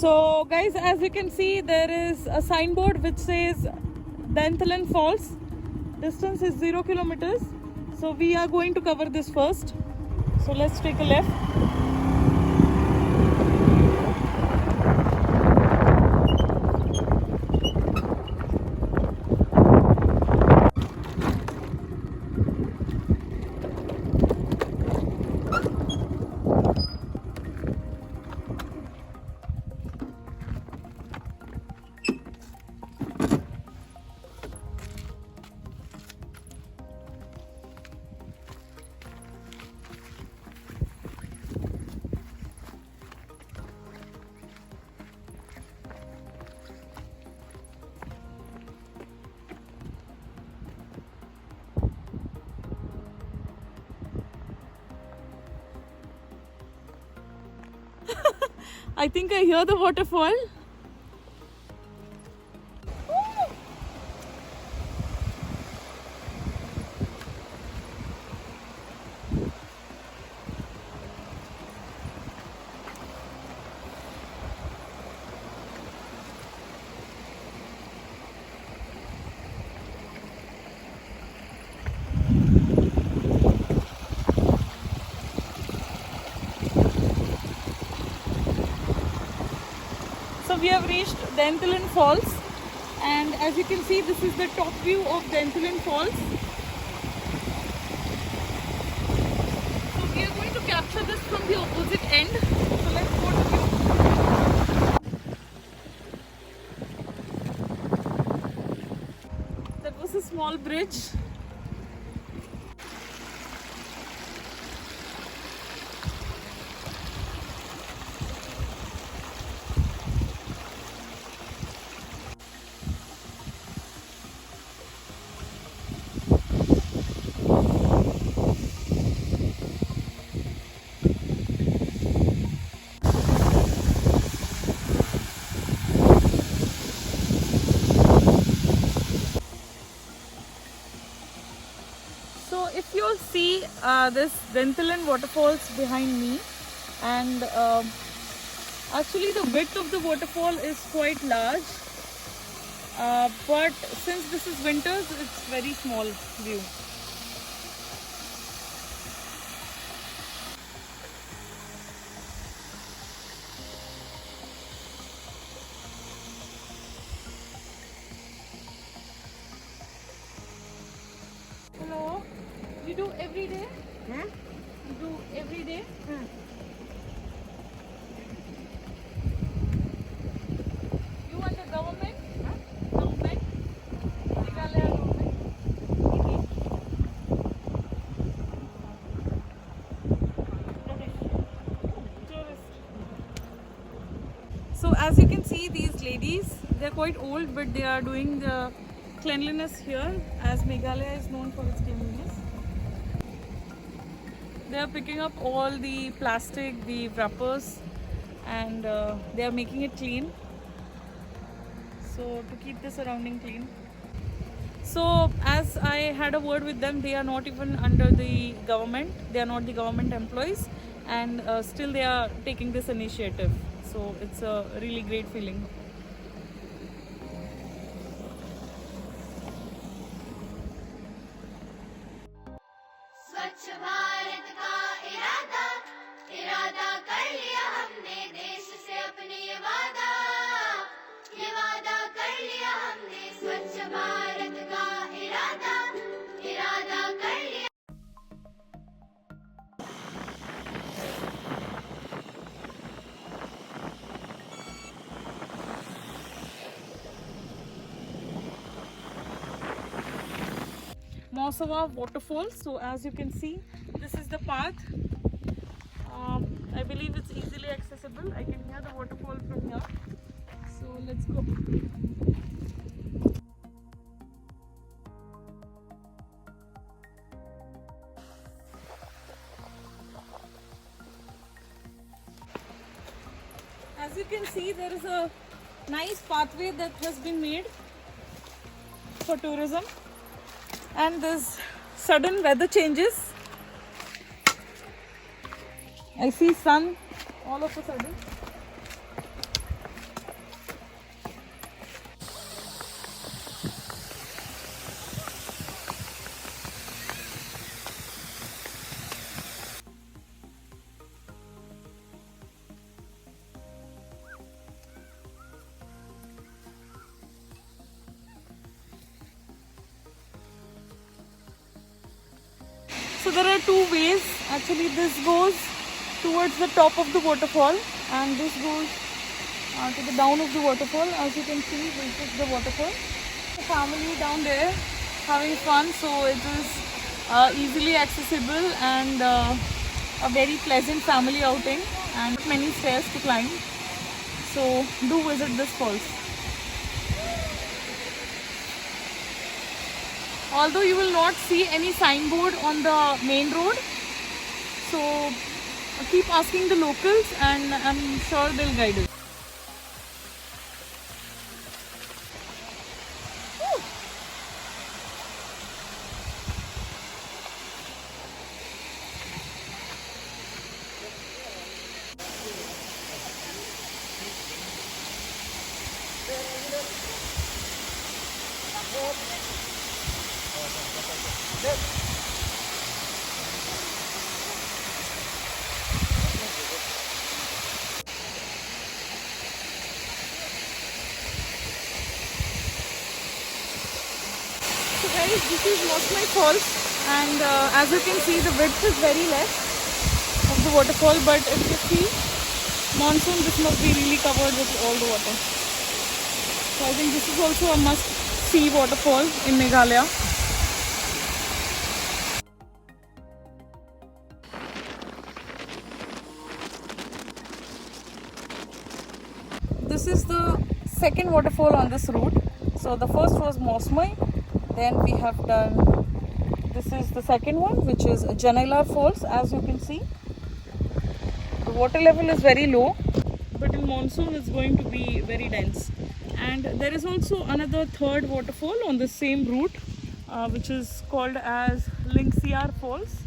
So guys, as you can see, there is a signboard which says Dainthlen Falls. Distance is 0 kilometers. So we are going to cover this first. So let's take a left. I think I hear the waterfall. So we have reached Dainthlen Falls, and as you can see, this is the top view of Dainthlen Falls. So we are going to capture this from the opposite end. So let's go to view. That was a small bridge. So if you'll see this Dainthlen waterfalls behind me, and actually the width of the waterfall is quite large, but since this is winters, it's very small view. Hello, you do every day? Huh? You do every day? You want the government? Huh? Government? Meghalaya government? Tourist. So as you can see, these ladies, they're quite old, but they are doing the cleanliness here, as Meghalaya is known for its cleanliness. They are picking up all the plastic, the wrappers, and they are making it clean. So to keep the surrounding clean. So as I had a word with them, they are not even under the government. They are not the government employees, and still they are taking this initiative. So it's a really great feeling. स्वच्छ भारत का इरादा इरादा कर लिया हमने देश से अपने ये वादा कर लिया हमने स्वच्छ भारत का इरादा कर लिया. Mausava waterfall. So as you can see, this is the path. I believe it's easily accessible. I can hear the waterfall from here. So let's go. As you can see, there is a nice pathway that has been made for tourism, and there's sudden weather changes. I see sun all of a sudden. So there are two ways. Actually, this goes towards the top of the waterfall, and this goes to the down of the waterfall. As you can see, this is the waterfall. The family down there having fun, so it is easily accessible and a very pleasant family outing, and many stairs to climb. So do visit this falls. Although you will not see any signboard on the main road, so keep asking the locals and I'm sure they'll guide us. So guys, this is Namaste Falls, and as you can see, the width is very less of the waterfall, but if you see monsoon, this must be really covered with all the water. So I think this is also a must-see waterfall in Meghalaya. This is the second waterfall on this route. So the first was Mosmai, then we have done, this is the second one, which is Janailar Falls. As you can see, the water level is very low, but in monsoon it's going to be very dense. And there is also another third waterfall on the same route, which is called as Linksiar Falls.